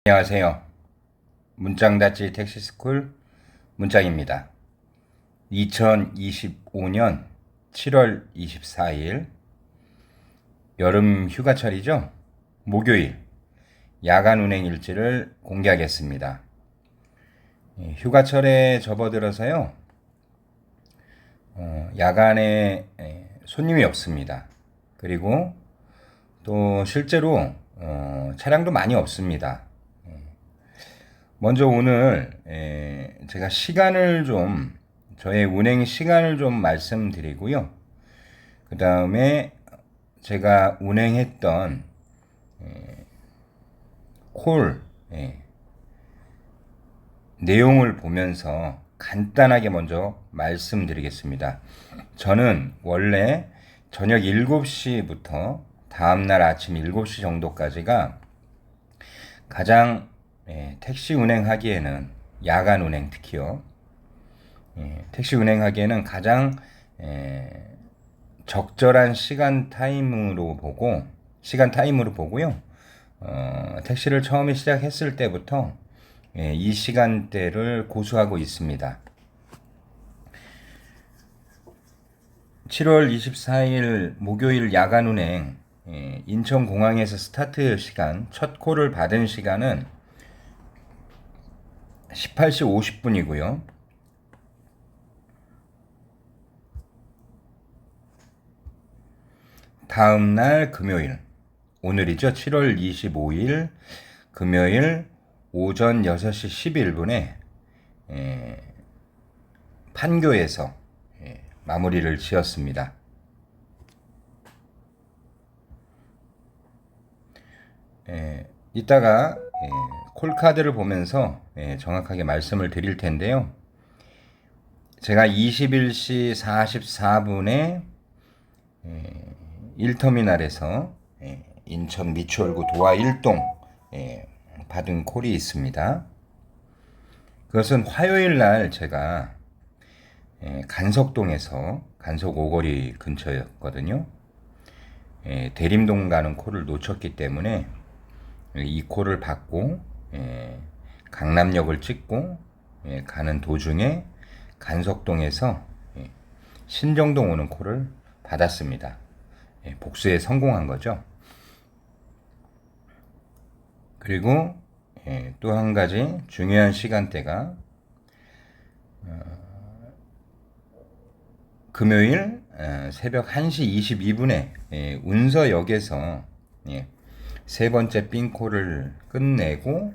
안녕하세요. 문장다찌 택시스쿨 문장입니다. 2025년 7월 24일 여름 휴가철이죠? 목요일 야간 운행 일지를 공개하겠습니다. 휴가철에 접어들어서요. 야간에 손님이 없습니다. 그리고 또 실제로 차량도 많이 없습니다. 먼저 오늘 제가 저의 운행 시간을 좀 말씀드리고요. 그 다음에 제가 운행했던 콜 내용을 보면서 간단하게 먼저 말씀드리겠습니다. 저는 원래 저녁 7시부터 다음날 아침 7시 정도까지가 가장 택시 운행하기에는 야간 운행 특히요. 택시 운행하기에는 가장 적절한 시간 타임으로 보고요. 택시를 처음에 시작했을 때부터 이 시간대를 고수하고 있습니다. 7월 24일 목요일 야간 운행 인천공항에서 스타트 시간 첫 콜을 받은 시간은 18시 50분이고요. 다음날 금요일, 오늘이죠. 7월 25일 금요일 오전 6시 11분에 판교에서 마무리를 지었습니다. 이따가 콜카드를 보면서 정확하게 말씀을 드릴 텐데요. 제가 21시 44분에 1터미널에서 인천 미추홀구 도화 1동 받은 콜이 있습니다. 그것은 화요일 날 제가 간석동에서 간석 오거리 근처였거든요. 대림동 가는 콜을 놓쳤기 때문에 이 콜을 받고 강남역을 찍고 가는 도중에 간석동에서 신정동 오는 콜을 받았습니다. 복수에 성공한 거죠. 그리고 또 한 가지 중요한 시간대가 금요일 새벽 1시 22분에 운서역에서 세 번째 삥콜을 끝내고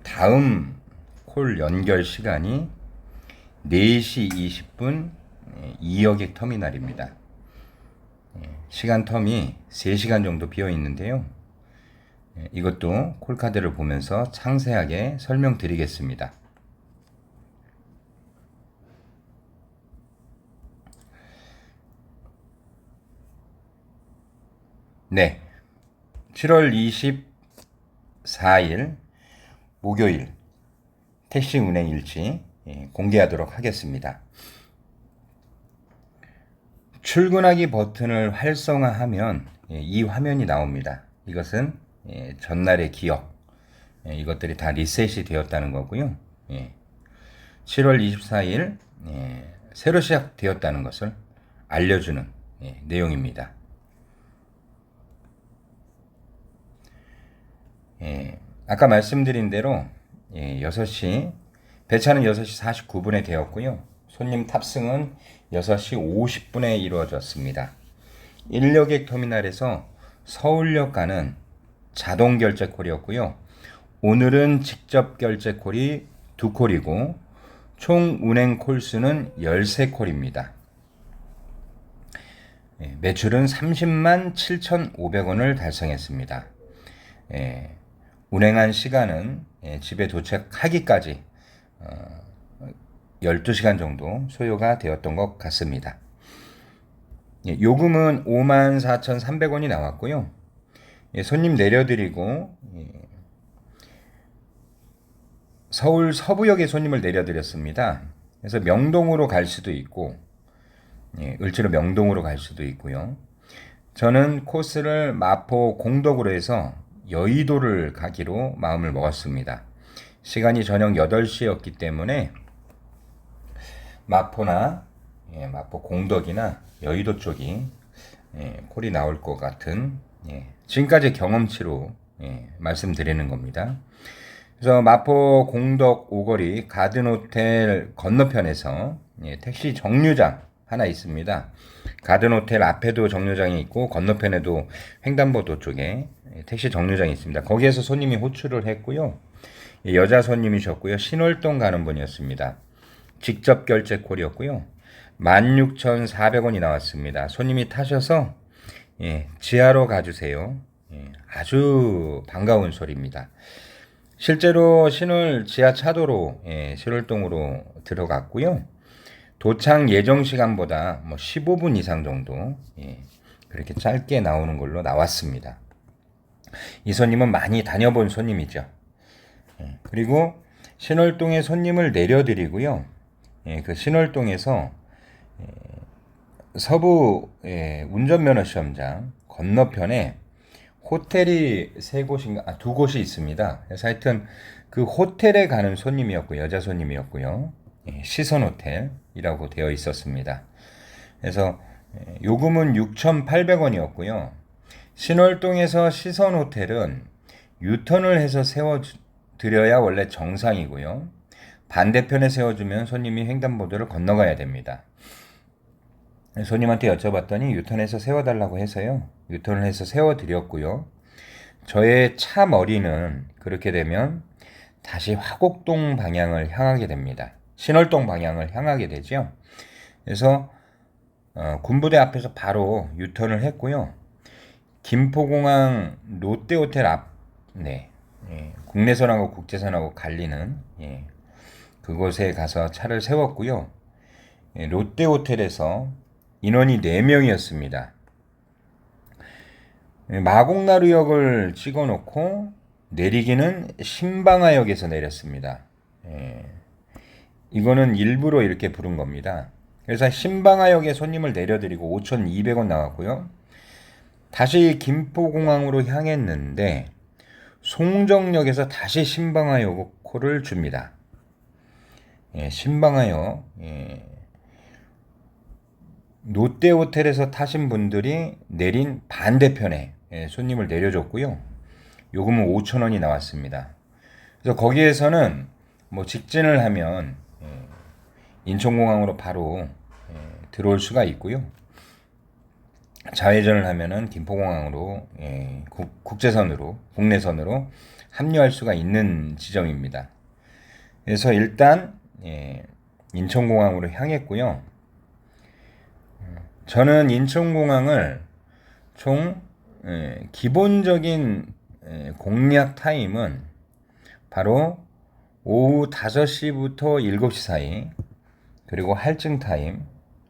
다음 콜 연결 시간이 4시 20분 이여객 터미널입니다. 시간 텀이 3시간 정도 비어 있는데요. 이것도 콜카드를 보면서 상세하게 설명드리겠습니다. 네. 7월 24일 목요일 택시 운행 일지 공개하도록 하겠습니다. 출근하기 버튼을 활성화하면 이 화면이 나옵니다. 이것은 전날의 기억, 이것들이 다 리셋이 되었다는 거고요. 7월 24일 새로 시작되었다는 것을 알려주는 내용입니다. 아까 말씀드린 대로 6시 배차는 6시 49분에 되었고요. 손님 탑승은 6시 50분에 이루어졌습니다. 1여객 터미널에서 서울역 가는 자동 결제 콜이었고요. 오늘은 직접 결제 콜이 2콜이고 총 운행 콜수는 13콜입니다. 매출은 30만 7,500원을 달성했습니다. 운행한 시간은 집에 도착하기까지 12시간 정도 소요가 되었던 것 같습니다. 요금은 54,300원이 나왔고요. 손님 내려드리고 서울 서부역에 손님을 내려드렸습니다. 그래서 명동으로 갈 수도 있고 을지로 명동으로 갈 수도 있고요. 저는 코스를 마포 공덕으로 해서 여의도를 가기로 마음을 먹었습니다. 시간이 저녁 8시였기 때문에 마포나 마포 공덕이나 여의도 쪽이 콜이 나올 것 같은 지금까지 경험치로 말씀드리는 겁니다. 그래서 마포 공덕 오거리 가든호텔 건너편에서 택시 정류장 하나 있습니다. 가든호텔 앞에도 정류장이 있고 건너편에도 횡단보도 쪽에 택시 정류장이 있습니다. 거기에서 손님이 호출을 했고요. 여자 손님이셨고요. 신월동 가는 분이었습니다. 직접 결제 콜이었고요. 16,400원이 나왔습니다. 손님이 타셔서 지하로 가주세요. 아주 반가운 소리입니다. 실제로 신월 지하 차도로 신월동으로 들어갔고요. 도착 예정 시간보다 15분 이상 정도 그렇게 짧게 나오는 걸로 나왔습니다. 이 손님은 많이 다녀본 손님이죠. 그리고 신월동에 손님을 내려드리고요. 그 신월동에서 서부 운전면허 시험장 건너편에 호텔이 두 곳이 있습니다. 그래서 하여튼 그 호텔에 가는 손님이었고 여자 손님이었고요. 시선 호텔이라고 되어 있었습니다. 그래서 요금은 6,800원이었고요. 신월동에서 시선 호텔은 유턴을 해서 세워드려야 원래 정상이고요. 반대편에 세워주면 손님이 횡단보도를 건너가야 됩니다. 손님한테 여쭤봤더니 유턴해서 세워달라고 해서요. 유턴을 해서 세워드렸고요. 저의 차 머리는 그렇게 되면 다시 화곡동 방향을 향하게 됩니다. 신월동 방향을 향하게 되죠. 그래서 군부대 앞에서 바로 유턴을 했고요. 김포공항 롯데호텔 앞, 국내선하고 국제선하고 갈리는 그곳에 가서 차를 세웠고요. 롯데호텔에서 인원이 4명이었습니다. 마곡나루역을 찍어놓고 내리기는 신방화역에서 내렸습니다. 이거는 일부러 이렇게 부른 겁니다. 그래서 신방화역에 손님을 내려드리고 5,200원 나왔고요. 다시 김포공항으로 향했는데 송정역에서 다시 신방화역을 줍니다. 신방화역 롯데호텔에서 타신 분들이 내린 반대편에 손님을 내려줬고요. 요금은 5,000원이 나왔습니다. 그래서 거기에서는 직진을 하면 인천공항으로 바로 들어올 수가 있고요. 좌회전을 하면은 김포공항으로 국제선으로 국내선으로 합류할 수가 있는 지점입니다. 그래서 일단 인천공항으로 향했고요. 저는 인천공항을 총 기본적인 공략 타임은 바로 오후 5시부터 7시 사이, 그리고 할증 타임,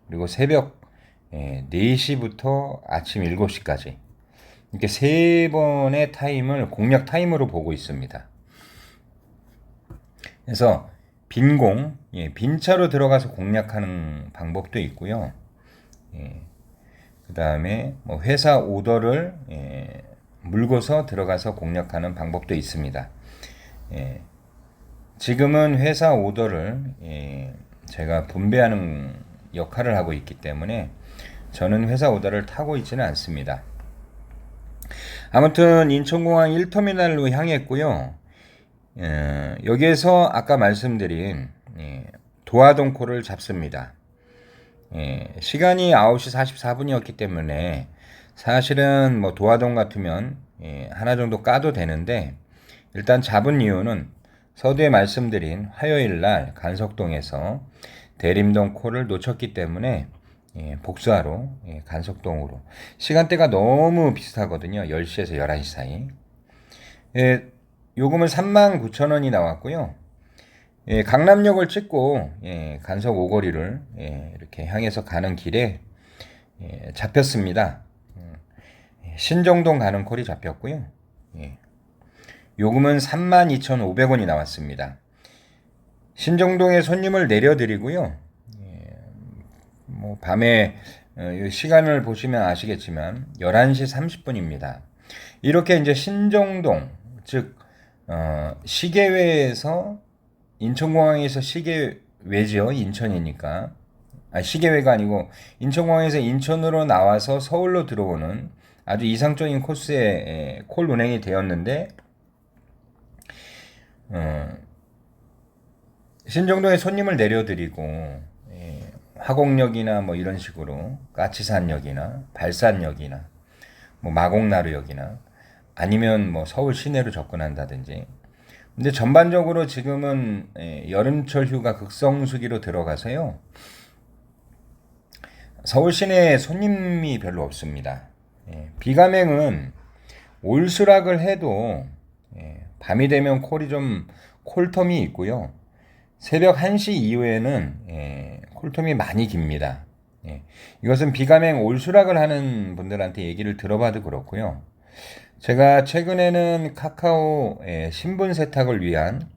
그리고 새벽 4시부터 아침 7시까지 이렇게 3번의 타임을 공략 타임으로 보고 있습니다. 그래서 빈공, 빈차로 들어가서 공략하는 방법도 있고요. 그 다음에 회사 오더를 물고서 들어가서 공략하는 방법도 있습니다. 지금은 회사 오더를 제가 분배하는 역할을 하고 있기 때문에 저는 회사 오더를 타고 있지는 않습니다. 아무튼 인천공항 1터미널로 향했고요. 여기에서 아까 말씀드린 도화동코를 잡습니다. 시간이 9시 44분이었기 때문에 사실은 도화동 같으면 하나 정도 까도 되는데 일단 잡은 이유는 서두에 말씀드린 화요일날 간석동에서 대림동 콜을 놓쳤기 때문에 복수하러 간석동으로 시간대가 너무 비슷하거든요. 10시에서 11시 사이. 요금은 39,000원이 나왔고요. 강남역을 찍고 간석 오거리를 이렇게 향해서 가는 길에 잡혔습니다. 신정동 가는 콜이 잡혔고요. 요금은 32,500원이 나왔습니다. 신정동에 손님을 내려드리고요. 밤에 시간을 보시면 아시겠지만 11시 30분입니다. 이렇게 이제 신정동, 즉 시계외에서 인천공항에서 시계외죠. 인천이니까. 시계외가 아니고 인천공항에서 인천으로 나와서 서울로 들어오는 아주 이상적인 코스에 콜 운행이 되었는데 신정동에 손님을 내려드리고 화곡역이나 뭐 이런 식으로 까치산역이나 발산역이나 뭐 마곡나루역이나 아니면 뭐 서울 시내로 접근한다든지. 근데 전반적으로 지금은 여름철 휴가 극성수기로 들어가서요. 서울 시내에 손님이 별로 없습니다. 비가맹은 올수락을 해도 밤이 되면 콜텀이 있고요. 새벽 1시 이후에는 콜텀이 많이 깁니다. 이것은 비가맹 올수락을 하는 분들한테 얘기를 들어봐도 그렇고요. 제가 최근에는 카카오 신분 세탁을 위한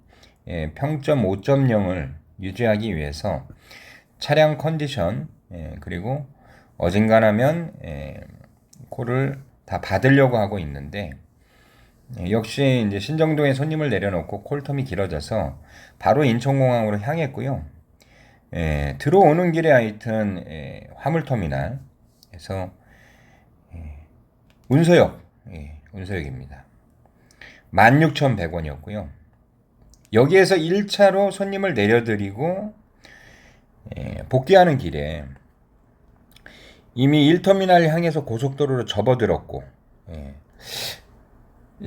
평점 5.0을 유지하기 위해서 차량 컨디션 그리고 어진간하면 콜을 다 받으려고 하고 있는데 역시 이제 신정동에 손님을 내려놓고 콜텀이 길어져서 바로 인천공항으로 향했고요. 들어오는 길에 하여튼 화물터미널에서 운서역입니다. 16,100원이었고요. 여기에서 1차로 손님을 내려드리고 복귀하는 길에 이미 1터미널 향해서 고속도로로 접어들었고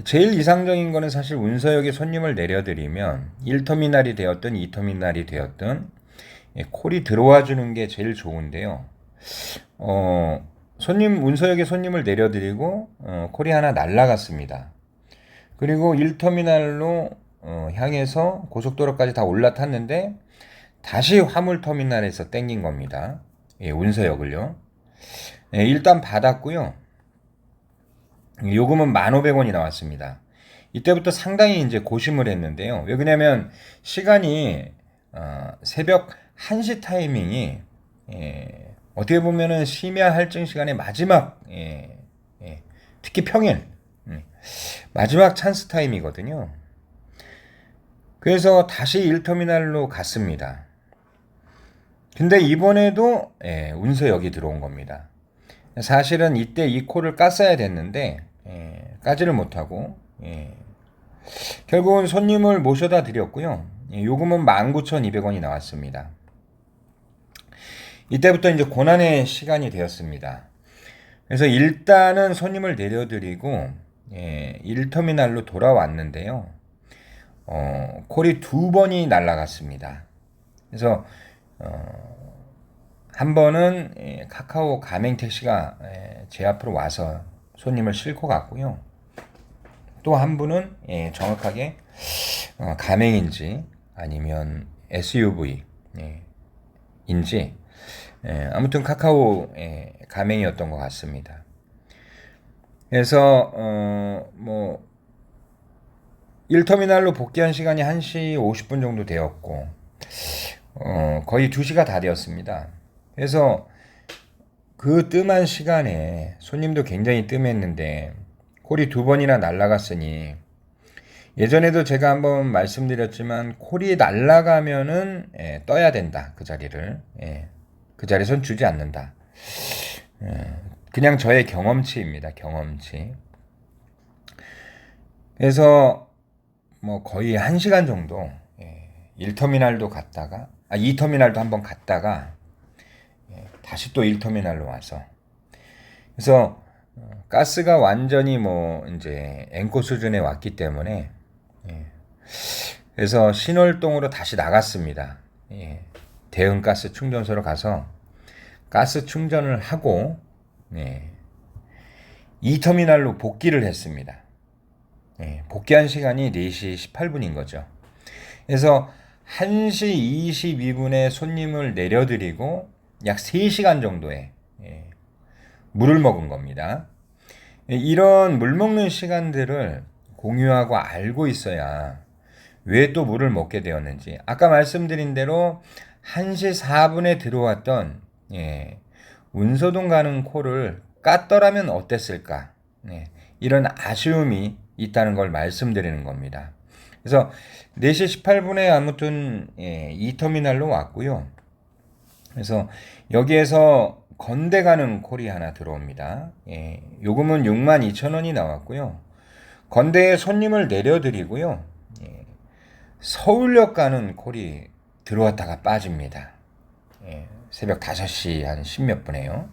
제일 이상적인 거는 사실 운서역에 손님을 내려드리면 1터미널이 되었든 2터미널이 되었든 콜이 들어와 주는 게 제일 좋은데요. 운서역에 손님을 내려드리고 콜이 하나 날라갔습니다. 그리고 1터미널로 향해서 고속도로까지 다 올라탔는데 다시 화물터미널에서 땡긴 겁니다. 운서역을요. 일단 받았고요. 요금은 1,500원이 나왔습니다. 이때부터 상당히 이제 고심을 했는데요. 왜 그러냐면 시간이 새벽 1시 타이밍이 어떻게 보면은 심야 할증 시간의 마지막 특히 평일 마지막 찬스 타임이거든요. 그래서 다시 1터미널로 갔습니다. 근데 이번에도 운서역이 들어온 겁니다. 사실은 이때 이 콜을 깠어야 됐는데 까지를 못하고 결국은 손님을 모셔다 드렸고요. 요금은 19,200원이 나왔습니다. 이때부터 이제 고난의 시간이 되었습니다. 그래서 일단은 손님을 내려드리고 1터미널로 돌아왔는데요. 콜이 2번이 날라갔습니다. 그래서 한 번은 카카오 가맹 택시가 제 앞으로 와서 손님을 싣고 갔고요. 또 한 분은 정확하게 가맹인지 아니면 SUV 인지 아무튼 카카오 가맹이었던 것 같습니다. 그래서 뭐 1터미널로 복귀한 시간이 1시 50분 정도 되었고 거의 2시가 다 되었습니다. 그래서 그 뜸한 시간에 손님도 굉장히 뜸했는데 콜이 2번이나 날아갔으니 예전에도 제가 한번 말씀드렸지만 콜이 날아가면은 떠야 된다. 그 자리를 그 자리선 주지 않는다. 그냥 저의 경험치입니다. 경험치. 그래서 뭐 거의 1시간 정도 1터미널도 갔다가 2터미널도 한번 갔다가 다시 또 1터미널로 와서 그래서 가스가 완전히 뭐 이제 앵코 수준에 왔기 때문에 그래서 신월동으로 다시 나갔습니다. 대응 가스 충전소로 가서 가스 충전을 하고 2터미널로 복귀를 했습니다. 복귀한 시간이 4시 18분인 거죠. 그래서 1시 22분에 손님을 내려드리고 약 3시간 정도의 물을 먹은 겁니다. 이런 물 먹는 시간들을 공유하고 알고 있어야 왜 또 물을 먹게 되었는지 아까 말씀드린 대로 1시 4분에 들어왔던 운서동 가는 콜을 깠더라면 어땠을까 이런 아쉬움이 있다는 걸 말씀드리는 겁니다. 그래서 4시 18분에 아무튼 2터미널로 왔고요. 그래서 여기에서 건대 가는 콜이 하나 들어옵니다. 요금은 62,000원이 나왔고요. 건대에 손님을 내려드리고요. 서울역 가는 콜이 들어왔다가 빠집니다. 새벽 5시 한 10몇 분에요.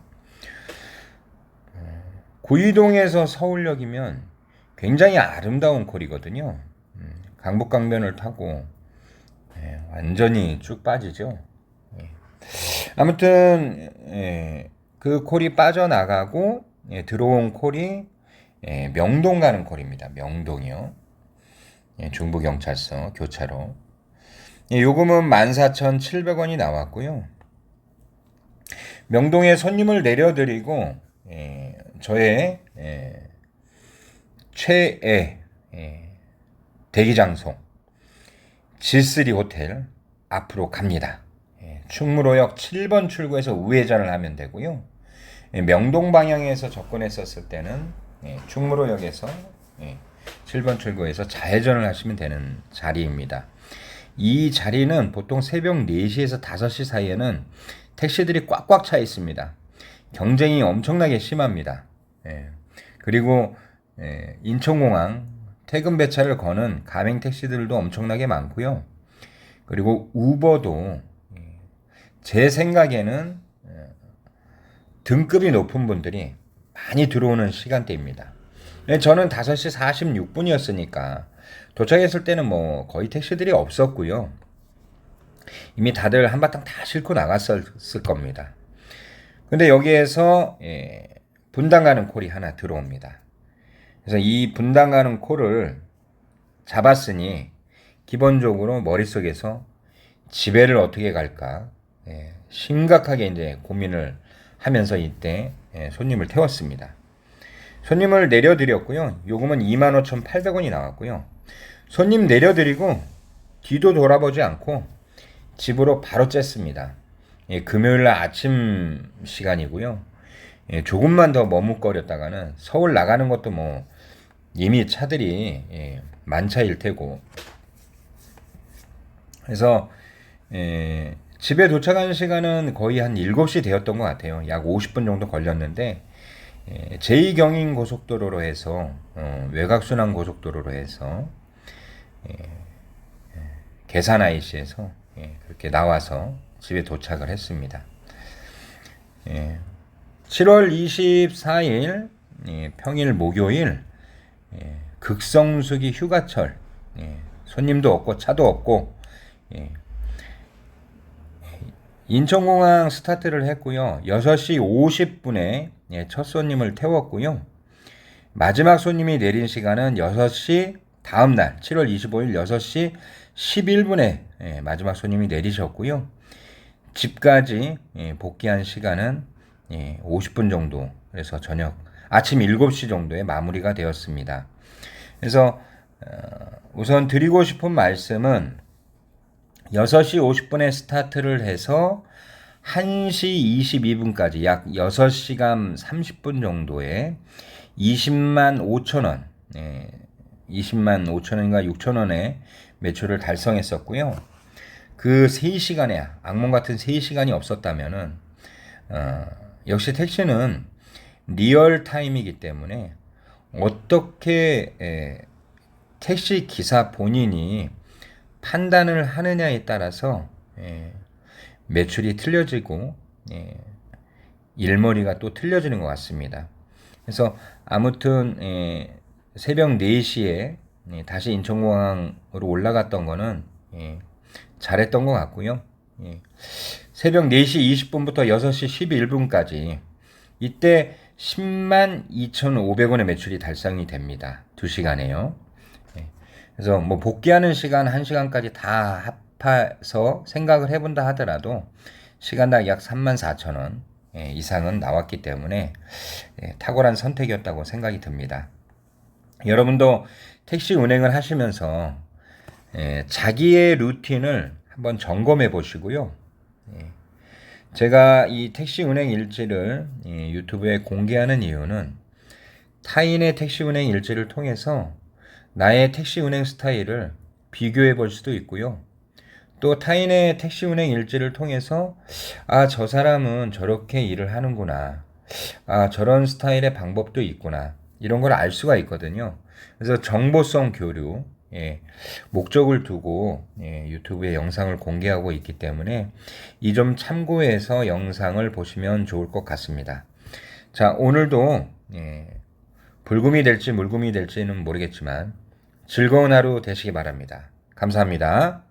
구이동에서 서울역이면 굉장히 아름다운 콜이거든요. 강북강변을 타고 완전히 쭉 빠지죠. 아무튼 그 콜이 빠져나가고 들어온 콜이 명동 가는 콜입니다. 명동이요. 중부경찰서 교차로. 요금은 14,700원이 나왔고요. 명동에 손님을 내려드리고 저의 최애 대기장소 G3 호텔 앞으로 갑니다. 충무로역 7번 출구에서 우회전을 하면 되고요. 명동 방향에서 접근했었을 때는 충무로역에서 7번 출구에서 좌회전을 하시면 되는 자리입니다. 이 자리는 보통 새벽 4시에서 5시 사이에는 택시들이 꽉꽉 차 있습니다. 경쟁이 엄청나게 심합니다. 그리고 인천공항 퇴근 배차를 거는 가맹 택시들도 엄청나게 많고요. 그리고 우버도 제 생각에는 등급이 높은 분들이 많이 들어오는 시간대입니다. 저는 5시 46분이었으니까 도착했을 때는 뭐 거의 택시들이 없었고요. 이미 다들 한바탕 다 싣고 나갔을 겁니다. 근데 여기에서 분당 가는 콜이 하나 들어옵니다. 그래서 이 분당 가는 콜을 잡았으니 기본적으로 머릿속에서 집에를 어떻게 갈까 심각하게 이제 고민을 하면서 이때 손님을 태웠습니다. 손님을 내려드렸고요. 요금은 25,800원이 나왔고요. 손님 내려드리고 뒤도 돌아보지 않고 집으로 바로 쬐습니다. 금요일날 아침 시간이고요. 조금만 더 머뭇거렸다가는 서울 나가는 것도 뭐 이미 차들이 만차일 테고. 그래서 집에 도착한 시간은 거의 한 7시 되었던 것 같아요. 약 50분 정도 걸렸는데 제2경인 고속도로로 해서 외곽순환 고속도로로 해서 계산 IC에서 그렇게 나와서 집에 도착을 했습니다. 7월 24일 평일 목요일 극성수기 휴가철 손님도 없고 차도 없고 인천공항 스타트를 했고요. 6시 50분에 첫 손님을 태웠고요. 마지막 손님이 내린 시간은 6시 다음날 7월 25일 6시 11분에 마지막 손님이 내리셨고요. 집까지 복귀한 시간은 50분 정도, 그래서 저녁 아침 7시 정도에 마무리가 되었습니다. 그래서 우선 드리고 싶은 말씀은 6시 50분에 스타트를 해서 1시 22분까지 약 6시간 30분 정도에 20만 5천 원, 20만 5천 원인가 6천 원의 매출을 달성했었고요. 그 3시간에 악몽 같은 3시간이 없었다면은 역시 택시는 리얼 타임이기 때문에 어떻게 택시 기사 본인이 판단을 하느냐에 따라서 매출이 틀려지고 일머리가 또 틀려지는 것 같습니다. 그래서 아무튼 새벽 4시에 다시 인천공항으로 올라갔던 거는 잘했던 것 같고요. 새벽 4시 20분부터 6시 11분까지 이때 10만 2,500원의 매출이 달성이 됩니다. 2시간에요. 그래서 뭐 복귀하는 시간 1시간까지 다 합해서 생각을 해본다 하더라도 시간당 약 34,000원 이상은 나왔기 때문에 탁월한 선택이었다고 생각이 듭니다. 여러분도 택시 운행을 하시면서 자기의 루틴을 한번 점검해 보시고요. 제가 이 택시 운행 일지를 유튜브에 공개하는 이유는 타인의 택시 운행 일지를 통해서 나의 택시 운행 스타일을 비교해 볼 수도 있고요. 또 타인의 택시 운행 일지를 통해서 저 사람은 저렇게 일을 하는구나. 저런 스타일의 방법도 있구나. 이런 걸 알 수가 있거든요. 그래서 정보성 교류, 목적을 두고 유튜브에 영상을 공개하고 있기 때문에 이 점 참고해서 영상을 보시면 좋을 것 같습니다. 자, 오늘도 불금이 될지 물금이 될지는 모르겠지만 즐거운 하루 되시기 바랍니다. 감사합니다.